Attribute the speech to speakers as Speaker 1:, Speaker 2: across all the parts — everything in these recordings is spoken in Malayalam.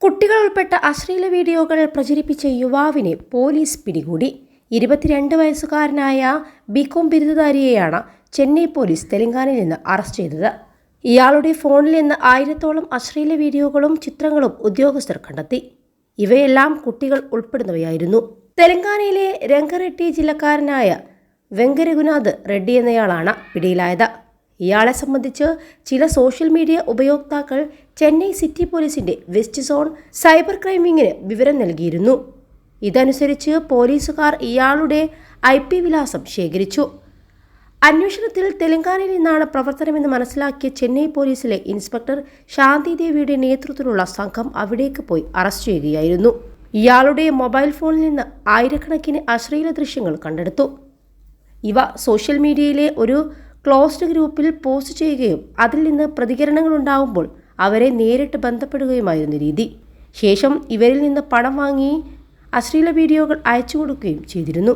Speaker 1: കുട്ടികൾ ഉൾപ്പെട്ട അശ്ലീല വീഡിയോകൾ പ്രചരിപ്പിച്ച യുവാവിനെ പോലീസ് പിടികൂടി. 22 വയസ്സുകാരനായ ബികോം ബിരുദധാരിയെയാണ് ചെന്നൈ പോലീസ് തെലങ്കാനയിൽ നിന്ന് അറസ്റ്റ് ചെയ്തത്. ഇയാളുടെ ഫോണിൽ നിന്ന് 1000-ഓളം അശ്ലീല വീഡിയോകളും ചിത്രങ്ങളും ഉദ്യോഗസ്ഥർ കണ്ടെത്തി. ഇവയെല്ലാം കുട്ടികൾ ഉൾപ്പെടുന്നവയായിരുന്നു. തെലങ്കാനയിലെ രംഗറെഡ്ഡി ജില്ലക്കാരനായ വെങ്കരഗുനാഥ് റെഡ്ഡി എന്നയാളാണ് പിടിയിലായത്. ഇയാളെ സംബന്ധിച്ച് ചില സോഷ്യൽ മീഡിയ ഉപയോക്താക്കൾ ചെന്നൈ സിറ്റി പോലീസിന്റെ വെസ്റ്റ് സോൺ സൈബർ ക്രൈം വിങ്ങിന് വിവരം നൽകിയിരുന്നു. ഇതനുസരിച്ച് പോലീസുകാർ ഇയാളുടെ IP വിലാസം ശേഖരിച്ചു. അന്വേഷണത്തിൽ തെലങ്കാനയിൽ നിന്നാണ് പ്രവർത്തനമെന്ന് മനസ്സിലാക്കിയ ചെന്നൈ പോലീസിലെ ഇൻസ്പെക്ടർ ശാന്തി ദേവിയുടെ നേതൃത്വത്തിലുള്ള സംഘം അവിടേക്ക് പോയി അറസ്റ്റ് ചെയ്യുകയായിരുന്നു. ഇയാളുടെ മൊബൈൽ ഫോണിൽ നിന്ന് ആയിരക്കണക്കിന് അശ്ലീല ദൃശ്യങ്ങൾ കണ്ടെടുത്തു. ഇവ സോഷ്യൽ മീഡിയയിലെ ഒരു ക്ലോസ്ഡ് ഗ്രൂപ്പിൽ പോസ്റ്റ് ചെയ്യുകയും അതിൽ നിന്ന് പ്രതികരണങ്ങൾ ഉണ്ടാകുമ്പോൾ അവരെ നേരിട്ട് ബന്ധപ്പെടുകയുമായിരുന്നു രീതി. ശേഷം ഇവരിൽ നിന്ന് പണം വാങ്ങി അശ്ലീല വീഡിയോകൾ അയച്ചു കൊടുക്കുകയും ചെയ്തിരുന്നു.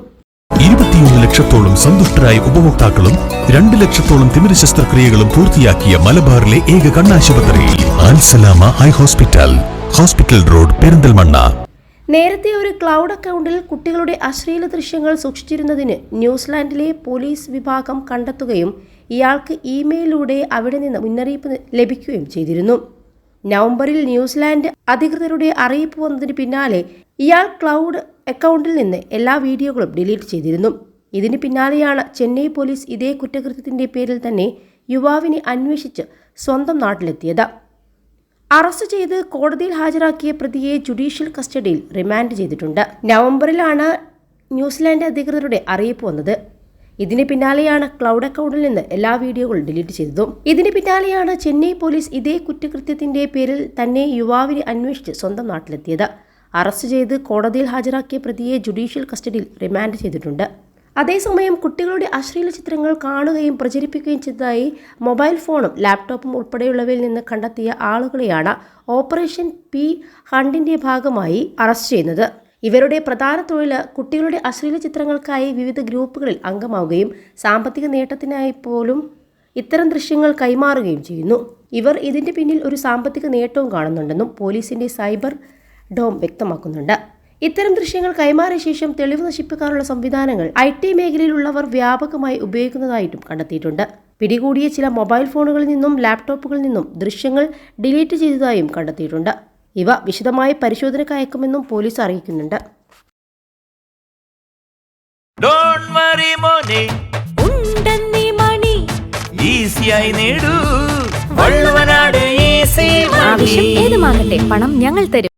Speaker 2: 21 ലക്ഷത്തോളം സന്തുഷ്ടരായ ഉപഭോക്താക്കളും 2 ലക്ഷത്തോളം തിമിര ശസ്ത്രക്രിയകളും പൂർത്തിയാക്കിയ മലബാറിലെ ഏക കണ്ണാശുപത്രി Al Salama eye hospital, hospital road, Perinthalmanna.
Speaker 1: നേരത്തെ ഒരു ക്ലൗഡ് അക്കൗണ്ടിൽ കുട്ടികളുടെ അശ്ലീല ദൃശ്യങ്ങൾ സൂക്ഷിച്ചിരുന്നതിന് ന്യൂസിലാൻഡിലെ പോലീസ് വിഭാഗം കണ്ടെത്തുകയും ഇയാൾക്ക് ഇമെയിലൂടെ അവിടെ നിന്ന് മുന്നറിയിപ്പ് ലഭിക്കുകയും ചെയ്തിരുന്നു. നവംബറിൽ ന്യൂസിലാൻഡ് അധികൃതരുടെ അറിയിപ്പ് വന്നതിന് പിന്നാലെ ഇയാൾ ക്ലൗഡ് അക്കൗണ്ടിൽ നിന്ന് എല്ലാ വീഡിയോകളും ഡിലീറ്റ് ചെയ്തിരുന്നു. ഇതിന് പിന്നാലെയാണ് ചെന്നൈ പോലീസ് ഇതേ കുറ്റകൃത്യത്തിന്റെ പേരിൽ തന്നെ യുവാവിനെ അന്വേഷിച്ച് സ്വന്തം നാട്ടിലെത്തിയത്. അറസ്റ്റ് ചെയ്ത് കോടതിയിൽ ഹാജരാക്കിയ പ്രതിയെ ജുഡീഷ്യൽ കസ്റ്റഡിയിൽ റിമാൻഡ് ചെയ്തിട്ടുണ്ട്. നവംബറിലാണ് ന്യൂസിലാൻഡ് അധികൃതരുടെ അറിയിപ്പ് വന്നത്. ഇതിന് പിന്നാലെയാണ് ക്ലൗഡ് അക്കൗണ്ടിൽ നിന്ന് എല്ലാ വീഡിയോകളും ഡിലീറ്റ് ചെയ്തതും. ഇതിന് പിന്നാലെയാണ് ചെന്നൈ പോലീസ് ഇതേ കുറ്റകൃത്യത്തിന്റെ പേരിൽ തന്നെ യുവാവിനെ അന്വേഷിച്ച് സ്വന്തം നാട്ടിലെത്തിയത്. അറസ്റ്റ് ചെയ്ത് കോടതിയിൽ ഹാജരാക്കിയ പ്രതിയെ ജുഡീഷ്യൽ കസ്റ്റഡിയിൽ റിമാൻഡ് ചെയ്തിട്ടുണ്ട്. അതേസമയം കുട്ടികളുടെ അശ്ലീല ചിത്രങ്ങൾ കാണുകയും പ്രചരിപ്പിക്കുകയും ചെയ്തതായി മൊബൈൽ ഫോണും ലാപ്ടോപ്പും ഉൾപ്പെടെയുള്ളവയിൽ നിന്ന് കണ്ടെത്തിയ ആളുകളെയാണ് ഓപ്പറേഷൻ പി ഹണ്ടിന്റെ ഭാഗമായി അറസ്റ്റ് ചെയ്യുന്നത്. ഇവരുടെ പ്രധാന തൊഴിൽ കുട്ടികളുടെ അശ്ലീല ചിത്രങ്ങൾക്കായി വിവിധ ഗ്രൂപ്പുകളിൽ അംഗമാവുകയും സാമ്പത്തിക നേട്ടത്തിനായി പോലും ഇത്തരം ദൃശ്യങ്ങൾ കൈമാറുകയും ചെയ്യുന്നു. ഇവർ ഇതിന്റെ പിന്നിൽ ഒരു സാമ്പത്തിക നേട്ടവും കാണുന്നുണ്ടെന്നും പോലീസിന്റെ സൈബർ ഡോം വ്യക്തമാക്കുന്നുണ്ട്. ഇത്തരം ദൃശ്യങ്ങൾ കൈമാറിയ ശേഷം തെളിവ് നശിപ്പിക്കാനുള്ള സംവിധാനങ്ങൾ IT മേഖലയിലുള്ളവർ വ്യാപകമായി ഉപയോഗിക്കുന്നതായിട്ടും കണ്ടെത്തിയിട്ടുണ്ട്. പിടികൂടിയ ചില മൊബൈൽ ഫോണുകളിൽ നിന്നും ലാപ്ടോപ്പുകളിൽ നിന്നും ദൃശ്യങ്ങൾ ഡിലീറ്റ് ചെയ്തതായും കണ്ടെത്തിയിട്ടുണ്ട്. ഇവ വിശദമായ പരിശോധനയ്ക്ക് അയക്കുമെന്നും പോലീസ് അറിയിക്കുന്നുണ്ട്.
Speaker 3: ആവശ്യം ഏതുമാകട്ടെ, പണം ഞങ്ങൾ തരും.